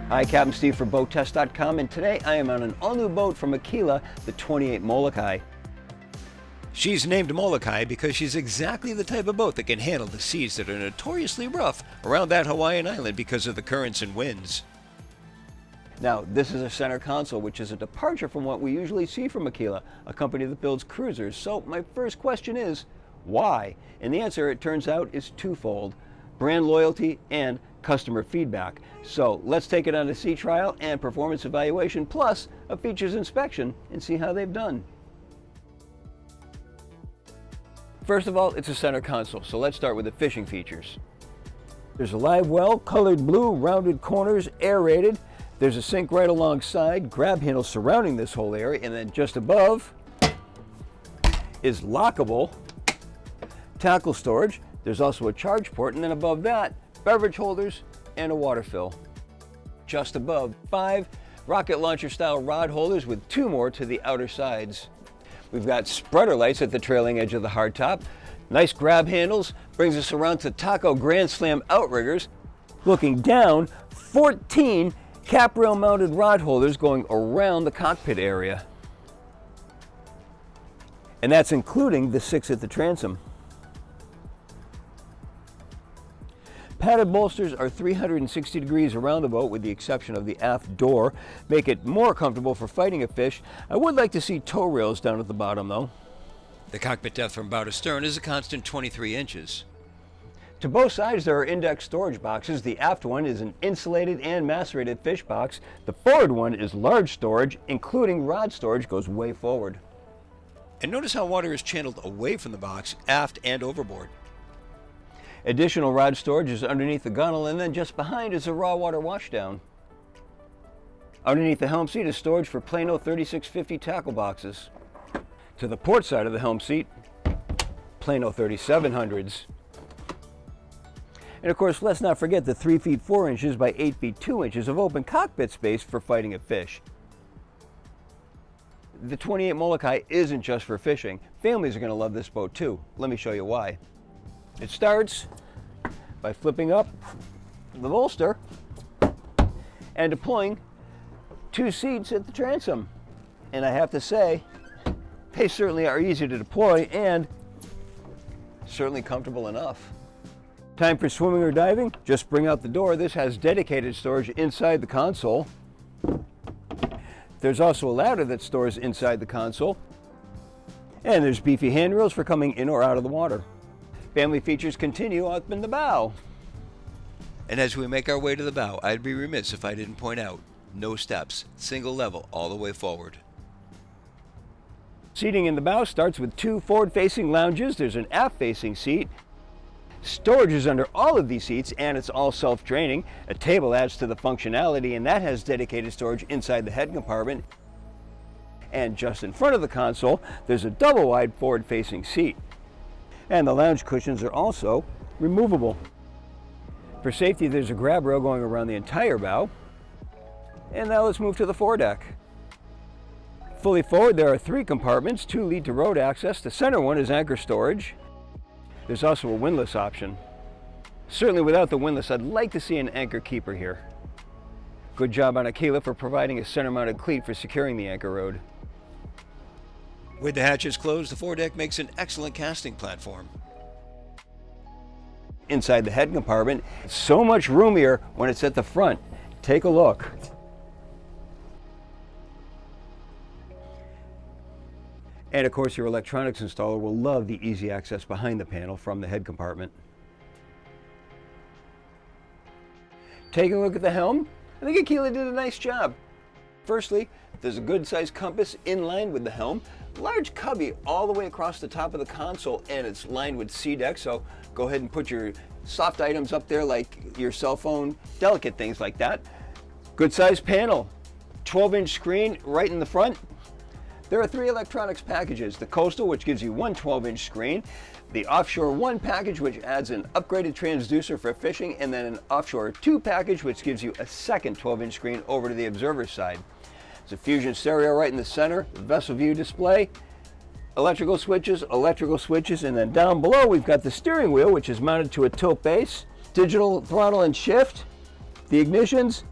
Hi, Captain Steve for BoatTest.com, and today I am on an all-new boat from Aquila, the 28 Molokai. She's named Molokai because she's exactly the type of boat that can handle the seas that are notoriously rough around that Hawaiian island because of the currents and winds. Now, this is a center console, which is a departure from what we usually see from Aquila, a company that builds cruisers. So my first question is, why? And the answer, it turns out, is twofold: brand loyalty and customer feedback. So let's take it on a sea trial and performance evaluation, plus a features inspection, and see how they've done. First of all, it's a center console, so let's start with the fishing features. There's a live well, colored blue, rounded corners, aerated. There's a sink right alongside, grab handles surrounding this whole area, and then just above is lockable tackle storage. There's also a charge port, and then above that, beverage holders and a water fill. Just above, 5 rocket launcher style rod holders with 2 more to the outer sides. We've got spreader lights at the trailing edge of the hardtop. Nice grab handles, brings us around to Taco Grand Slam outriggers. Looking down, 14 cap rail mounted rod holders going around the cockpit area. And that's including the 6 at the transom. Padded bolsters are 360 degrees around the boat with the exception of the aft door. Make it more comfortable for fighting a fish. I would like to see tow rails down at the bottom though. The cockpit depth from bow to stern is a constant 23 inches. To both sides there are index storage boxes. The aft one is an insulated and macerated fish box. The forward one is large storage, including rod storage, goes way forward. And notice how water is channeled away from the box, aft and overboard. Additional rod storage is underneath the gunnel, and then just behind is a raw water washdown. Underneath the helm seat is storage for Plano 3650 tackle boxes. To the port side of the helm seat, Plano 3700s. And of course, let's not forget the 3 feet 4 inches by 8 feet 2 inches of open cockpit space for fighting a fish. The 28 Molokai isn't just for fishing. Families are going to love this boat too. Let me show you why. It starts by flipping up the bolster and deploying 2 seats at the transom. And I have to say, they certainly are easy to deploy and certainly comfortable enough. Time for swimming or diving? Just bring out the door. This has dedicated storage inside the console. There's also a ladder that stores inside the console. And there's beefy handrails for coming in or out of the water. Family features continue up in the bow. And as we make our way to the bow, I'd be remiss if I didn't point out, no steps, single level all the way forward. Seating in the bow starts with 2 forward-facing lounges. There's an aft-facing seat. Storage is under all of these seats, and it's all self-draining. A table adds to the functionality, and that has dedicated storage inside the head compartment. And just in front of the console, there's a double-wide forward-facing seat. And the lounge cushions are also removable. For safety, there's a grab rail going around the entire bow. And now let's move to the foredeck. Fully forward, there are 3 compartments. 2 lead to road access. The center one is anchor storage. There's also a windlass option. Certainly without the windlass, I'd like to see an anchor keeper here. Good job on Aquila for providing a center-mounted cleat for securing the anchor rod. With the hatches closed, the foredeck makes an excellent casting platform. Inside the head compartment, so much roomier when it's at the front. Take a look. And of course, your electronics installer will love the easy access behind the panel from the head compartment. Taking a look at the helm, I think Aquila did a nice job. Firstly, there's a good-sized compass in line with the helm. Large cubby all the way across the top of the console, and it's lined with SeaDek, so go ahead and put your soft items up there like your cell phone, delicate things like that. Good-sized panel, 12-inch screen right in the front. There are 3 electronics packages: the Coastal, which gives you 1 12-inch screen, the Offshore 1 package, which adds an upgraded transducer for fishing, and then an Offshore 2 package, which gives you a second 12-inch screen over to the observer side. It's a Fusion stereo right in the center, vessel view display, electrical switches, and then down below we've got the steering wheel, which is mounted to a tilt base, digital throttle and shift, the ignitions,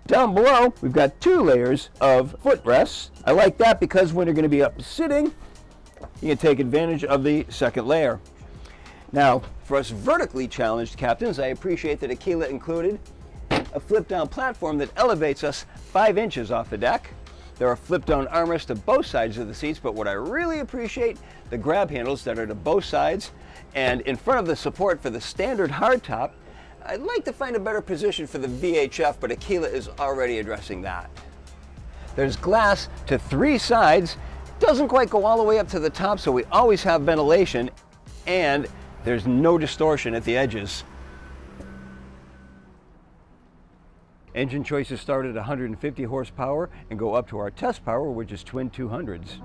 Down below, we've got 2 layers of footrests. I like that because when you're going to be up sitting, you can take advantage of the second layer. Now, for us vertically challenged captains, I appreciate that Aquila included a flip-down platform that elevates us 5 inches off the deck. There are flip-down armrests to both sides of the seats, but what I really appreciate, the grab handles that are to both sides, and in front of the support for the standard hardtop. I'd like to find a better position for the VHF, but Aquila is already addressing that. There's glass to 3 sides, doesn't quite go all the way up to the top, so we always have ventilation, and there's no distortion at the edges. Engine choices start at 150 horsepower and go up to our test power, which is twin 200s.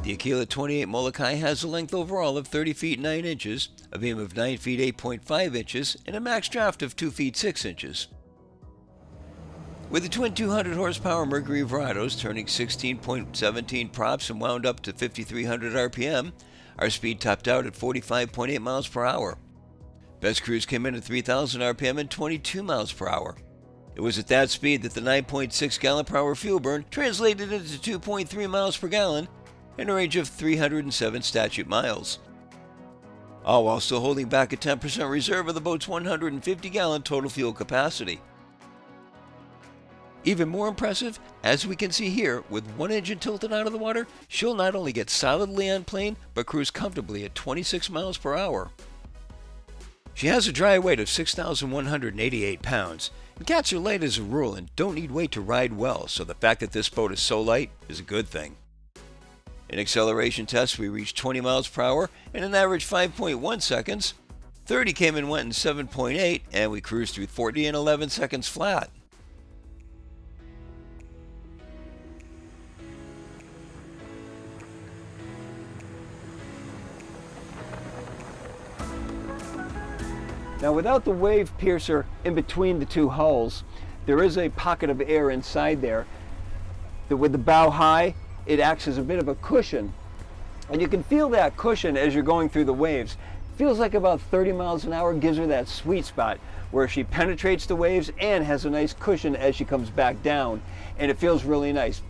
The Aquila 28 Molokai has a length overall of 30 feet 9 inches, a beam of 9 feet 8.5 inches, and a max draft of 2 feet 6 inches. With the twin 200 horsepower Mercury Verados turning 16.17 props and wound up to 5,300 RPM, our speed topped out at 45.8 miles per hour. Best cruise came in at 3,000 RPM and 22 miles per hour. It was at that speed that the 9.6 gallon per hour fuel burn translated into 2.3 miles per gallon and a range of 307 statute miles, all while still holding back a 10% reserve of the boat's 150 gallon total fuel capacity. Even more impressive, as we can see here, with one engine tilted out of the water, she'll not only get solidly on plane, but cruise comfortably at 26 miles per hour. She has a dry weight of 6,188 pounds, and cats are light as a rule and don't need weight to ride well, so the fact that this boat is so light is a good thing. In acceleration tests, we reached 20 miles per hour in an average 5.1 seconds, 30 came and went in 7.8, and we cruised through 40 in 11 seconds flat. Now, without the wave piercer in between the 2 hulls, there is a pocket of air inside there. With the bow high, it acts as a bit of a cushion. And you can feel that cushion as you're going through the waves. Feels like about 30 miles an hour gives her that sweet spot where she penetrates the waves and has a nice cushion as she comes back down. And it feels really nice.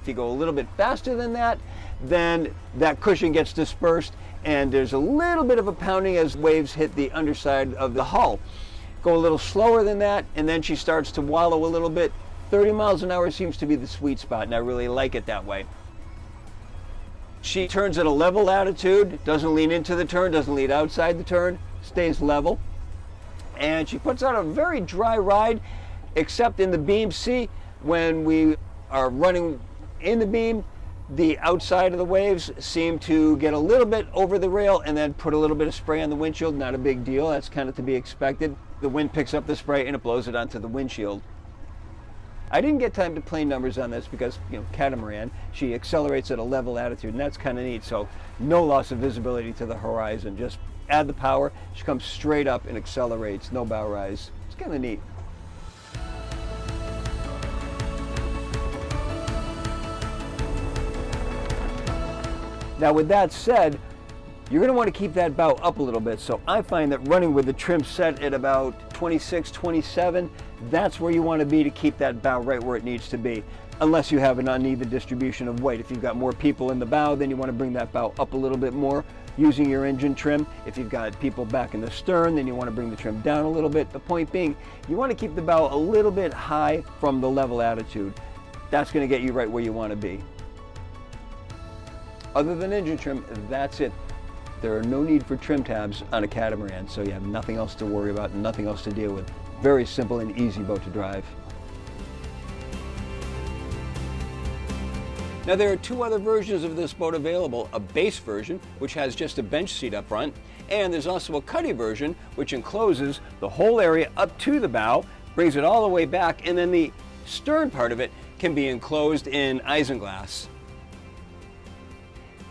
If you go a little bit faster than that, then that cushion gets dispersed and there's a little bit of a pounding as waves hit the underside of the hull. Go a little slower than that, and then she starts to wallow a little bit. 30 miles an hour seems to be the sweet spot, and I really like it that way. She turns at a level attitude, doesn't lean into the turn, doesn't lean outside the turn, stays level. And she puts out a very dry ride, except in the beam. See, when we are running in the beam, the outside of the waves seem to get a little bit over the rail and then put a little bit of spray on the windshield. Not a big deal, that's kind of to be expected. The wind picks up the spray and it blows it onto the windshield. I didn't get time to play numbers on this because, catamaran, she accelerates at a level attitude, and that's kind of neat. So no loss of visibility to the horizon. Just add the power, she comes straight up and accelerates, no bow rise. It's kind of neat. Now, with that said, you're going to want to keep that bow up a little bit. So I find that running with the trim set at about 26, 27, that's where you want to be to keep that bow right where it needs to be, unless you have an uneven distribution of weight. If you've got more people in the bow, then you want to bring that bow up a little bit more using your engine trim. If you've got people back in the stern, then you want to bring the trim down a little bit. The point being, you want to keep the bow a little bit high from the level attitude. That's going to get you right where you want to be. Other than engine trim, that's it. There are no need for trim tabs on a catamaran, so you have nothing else to worry about and nothing else to deal with. Very simple and easy boat to drive. Now, there are 2 other versions of this boat available, a base version, which has just a bench seat up front, and there's also a cuddy version, which encloses the whole area up to the bow, brings it all the way back, and then the stern part of it can be enclosed in isinglass.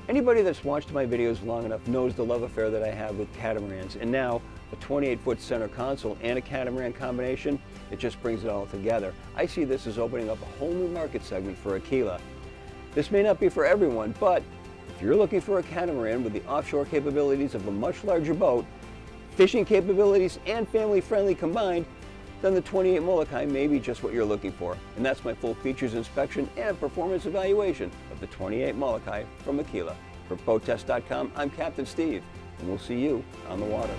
Anybody that's watched my videos long enough knows the love affair that I have with catamarans, and now a 28-foot center console and a catamaran combination, it just brings it all together. I see this as opening up a whole new market segment for Aquila. This may not be for everyone, but if you're looking for a catamaran with the offshore capabilities of a much larger boat, fishing capabilities and family-friendly combined, then the 28 Molokai may be just what you're looking for. And that's my full features inspection and performance evaluation of the 28 Molokai from Aquila. For BoatTest.com, I'm Captain Steve, and we'll see you on the water.